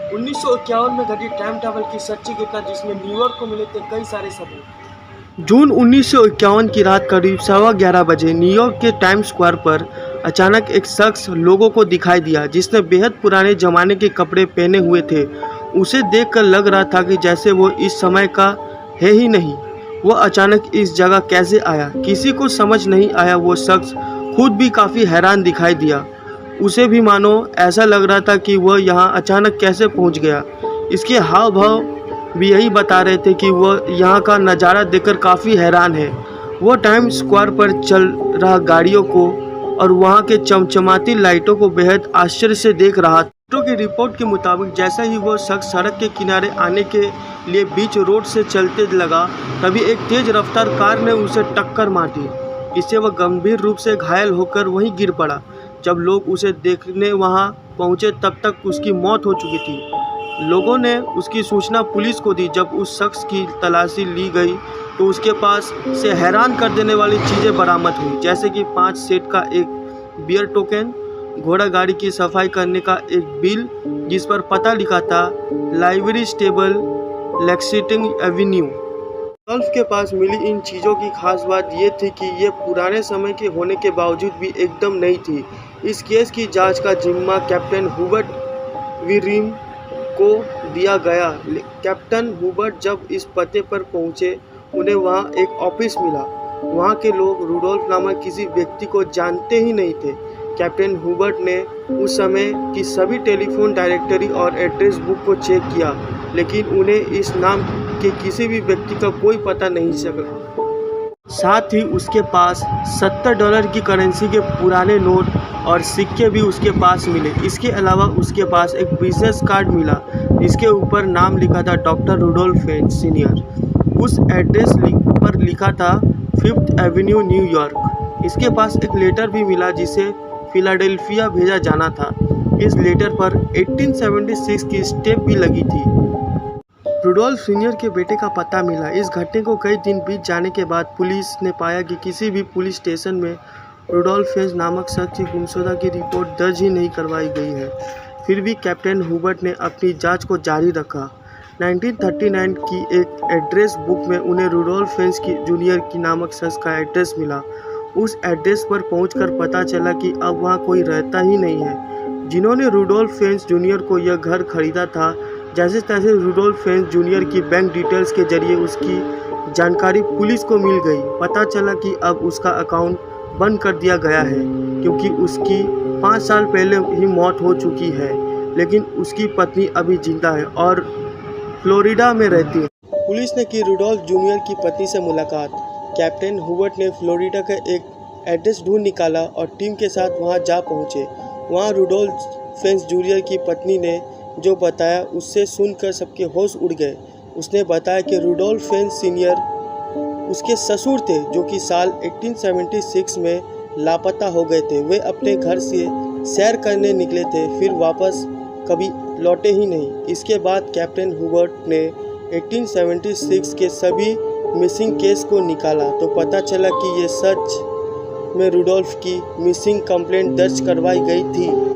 1951 में घटी time travel की सच्ची घटना जिसमें न्यूयॉर्क को मिले थे कई सारे सबूत। जून 1951 की रात करीब 11:15 बजे न्यूयॉर्क के टाइम्स स्क्वायर पर अचानक एक शख्स लोगों को दिखाई दिया जिसने बेहद पुराने जमाने के कपड़े पहने हुए थे। उसे देखकर लग रहा था कि जैसे वो इस समय का है ही नहीं। वह अचानक इस जगह कैसे आया, किसी को समझ नहीं आया। वो शख्स खुद भी काफ़ी हैरान दिखाई दिया। उसे भी मानो ऐसा लग रहा था कि वह यहाँ अचानक कैसे पहुँच गया। इसके हाव भाव भी यही बता रहे थे कि वह यहाँ का नज़ारा देखकर काफ़ी हैरान है। वह टाइम्स स्क्वायर पर चल रहा गाड़ियों को और वहाँ के चमचमाती लाइटों को बेहद आश्चर्य से देख रहा था। डॉक्टरों की रिपोर्ट के मुताबिक जैसा ही वह शख्स सड़क के किनारे आने के लिए बीच रोड से चलते लगा, तभी एक तेज रफ्तार कार ने उसे टक्कर मार दी। इससे वह गंभीर रूप से घायल होकर वहीं गिर पड़ा। जब लोग उसे देखने वहां पहुंचे तब तक उसकी मौत हो चुकी थी। लोगों ने उसकी सूचना पुलिस को दी। जब उस शख्स की तलाशी ली गई तो उसके पास से हैरान कर देने वाली चीज़ें बरामद हुई, जैसे कि 5 सेट का एक बियर टोकन, घोड़ा गाड़ी की सफाई करने का एक बिल जिस पर पता लिखा था library stable Lexington Avenue. Rudolf के पास मिली इन चीज़ों की खास बात यह थी कि ये पुराने समय के होने के बावजूद भी एकदम नई थी। इस केस की जांच का जिम्मा कैप्टन हुबर्ट विरिम को दिया गया। कैप्टन हुबर्ट जब इस पते पर पहुंचे, उन्हें वहां एक ऑफिस मिला। वहां के लोग रुडोल्फ नामक किसी व्यक्ति को जानते ही नहीं थे। कैप्टन हुबर्ट ने उस समय की सभी टेलीफोन डायरेक्टरी और एड्रेस बुक को चेक किया, लेकिन उन्हें इस नाम के किसी भी व्यक्ति का कोई पता नहीं चला। साथ ही उसके पास $70 की करेंसी के पुराने नोट और सिक्के भी उसके पास मिले। इसके अलावा उसके पास एक बिजनेस कार्ड मिला जिसके ऊपर नाम लिखा था डॉक्टर रुडोल्फ फेंज सीनियर। उस एड्रेस पर लिखा था 5th एवेन्यू न्यूयॉर्क। इसके पास एक लेटर भी मिला जिसे फिलाडेल्फिया भेजा जाना था। इस लेटर पर 1876 की स्टेप भी लगी थी। रुडोल्फ सीनियर के बेटे का पता मिला। इस घटने को कई दिन बीत जाने के बाद पुलिस ने पाया कि किसी भी पुलिस स्टेशन में रुडोल्फ फेंज नामक शख्स की गुमशुदा की रिपोर्ट दर्ज ही नहीं करवाई गई है। फिर भी कैप्टन हुबर्ट ने अपनी जांच को जारी रखा। 1939 की एक एड्रेस बुक में उन्हें रुडोल्फ फेंज की जूनियर की नामक शख्स का एड्रेस मिला। उस एड्रेस पर पहुंचकर पता चला कि अब वहां कोई रहता ही नहीं है। जिन्होंने रुडोल्फ फेंज जूनियर को यह घर खरीदा था, जैसे तैसे रुडोल्फ फेंज जूनियर की बैंक डिटेल्स के जरिए उसकी जानकारी पुलिस को मिल गई। पता चला कि अब उसका अकाउंट बंद कर दिया गया है क्योंकि उसकी 5 साल पहले ही मौत हो चुकी है, लेकिन उसकी पत्नी अभी जिंदा है और फ्लोरिडा में रहती है। पुलिस ने की रुडोल्फ जूनियर की पत्नी से मुलाकात। कैप्टन हुबर्ट ने फ्लोरिडा का एक एड्रेस ढूंढ निकाला और टीम के साथ वहां जा पहुंचे। वहां रुडोल्फ फेंज जूनियर की पत्नी ने जो बताया उससे सुनकर सबके होश उड़ गए। उसने बताया कि रुडोल्फ फेंज सीनियर उसके ससुर थे जो कि साल 1876 में लापता हो गए थे। वे अपने घर से सैर करने निकले थे, फिर वापस कभी लौटे ही नहीं। इसके बाद कैप्टन हुबर्ट ने 1876 के सभी मिसिंग केस को निकाला तो पता चला कि ये सच में रुडोल्फ की मिसिंग कंप्लेंट दर्ज करवाई गई थी।